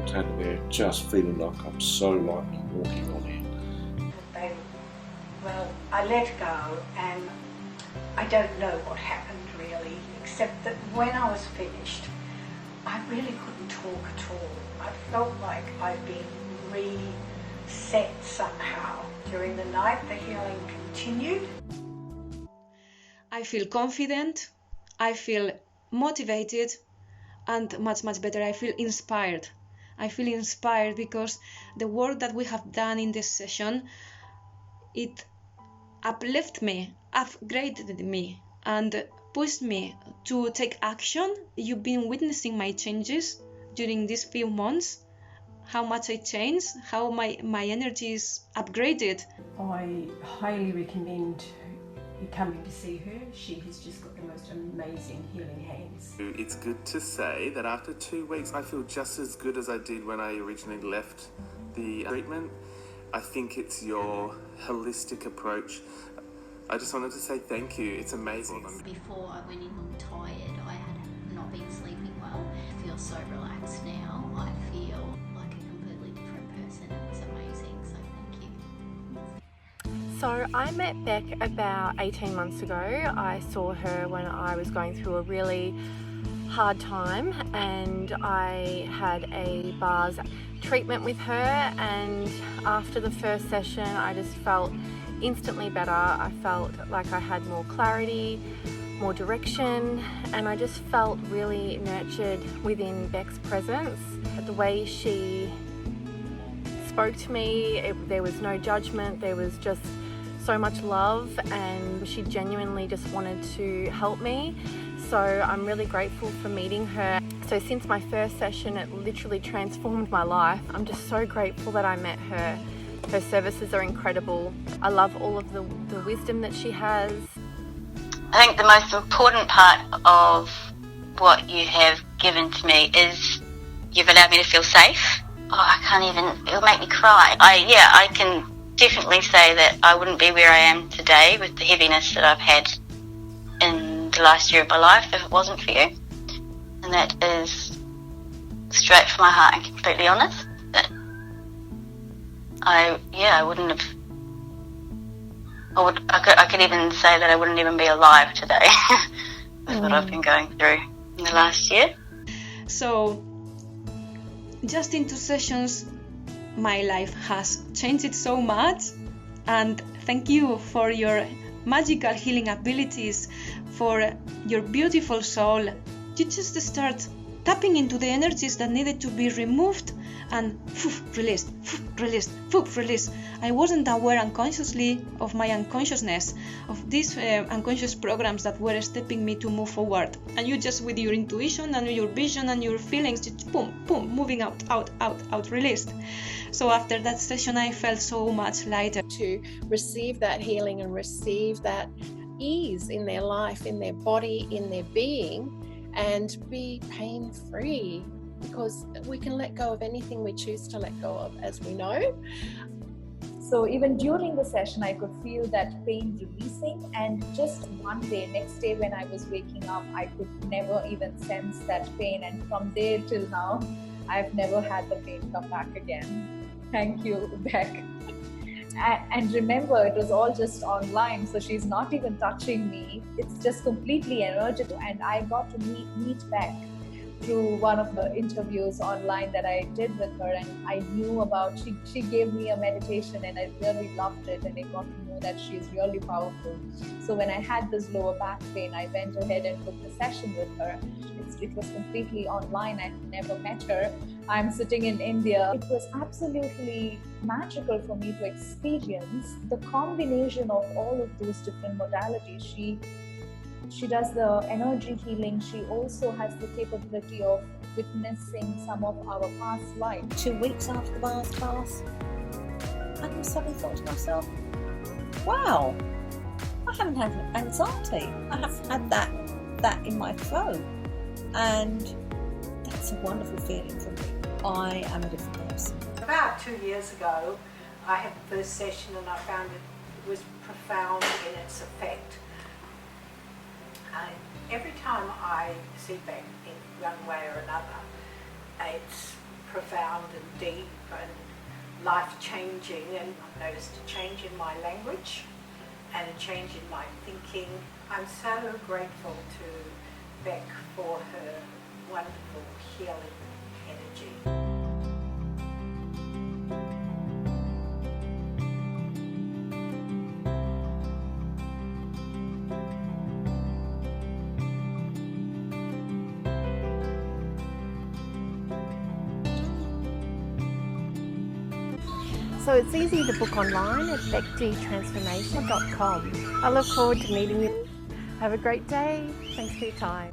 walked out of there just feeling like I'm so like walking on air. Well, I let go, and I don't know what happened really, except that when I was finished, I really couldn't talk at all. I felt like I'd been reset somehow. During the night, the healing continued. I feel confident, I feel motivated, and much better. I feel inspired. I feel inspired because the work that we have done in this session, it uplifted me, upgraded me, and pushed me to take action. You've been witnessing my changes during these few months, how much I changed, how my energy is upgraded. I highly recommend you coming to see her. She has just got the most amazing healing hands. It's good to say that after 2 weeks I feel just as good as I did when I originally left the treatment. I think it's your holistic approach. I just wanted to say thank you. It's amazing. Before I went in tired, I had not been sleeping well. I feel so relaxed now. I feel like a completely different person. It's amazing, so thank you. So I met Bec about 18 months ago. I saw her when I was going through a really hard time, and I had a bars treatment with her, and after the first session I just felt instantly better. I felt like I had more clarity, more direction, and I just felt really nurtured within Bec's presence. The way she spoke to me, there was no judgment, there was just so much love, and she genuinely just wanted to help me. So I'm really grateful for meeting her. So since my first session, it literally transformed my life. I'm just so grateful that I met her. Her services are incredible. I love all of the wisdom that she has. I think the most important part of what you have given to me is you've allowed me to feel safe. Oh, I can't even, it'll make me cry. I can definitely say that I wouldn't be where I am today with the heaviness that I've had in the last year of my life if it wasn't for you. And that is straight from my heart and completely honest. That I wouldn't have. I could even say that I wouldn't even be alive today with what I've been going through in the last year. So, just in 2 sessions, my life has changed so much, and thank you for your magical healing abilities, for your beautiful soul. You just start tapping into the energies that needed to be removed and released. I wasn't aware unconsciously of my unconsciousness, of these unconscious programs that were stepping me to move forward. And you just, with your intuition and your vision and your feelings, just boom, moving out, released. So after that session, I felt so much lighter. To receive that healing and receive that ease in their life, in their body, in their being, and be pain-free, because we can let go of anything we choose to let go of, as we know. So even during the session, I could feel that pain releasing, and just one day, next day when I was waking up, I could never even sense that pain, and from there till now, I've never had the pain come back again. Thank you, Bec. And remember, it was all just online, so she's not even touching me. It's just completely energetic, and I got to meet Bec through one of the interviews online that I did with her, and I knew about, she gave me a meditation and I really loved it, and I got to know that she is really powerful. So when I had this lower back pain, I went ahead and took the session with her. It was completely online. I never met her. I'm sitting in India. It was absolutely magical for me to experience the combination of all of those different modalities. She does the energy healing. She also has the capability of witnessing some of our past lives. 2 weeks after the bars class, I suddenly thought to myself, wow, I haven't had anxiety. I haven't had that in my throat. And that's a wonderful feeling for me. I am a different person. About 2 years ago, I had the first session and I found it was profound in its effect. Every time I see Bec in one way or another, it's profound and deep and life-changing, and I've noticed a change in my language and a change in my thinking. I'm so grateful to Bec for her wonderful healing energy. So it's easy to book online at becdtransformation.com. I look forward to meeting you. Have a great day. Thanks for your time.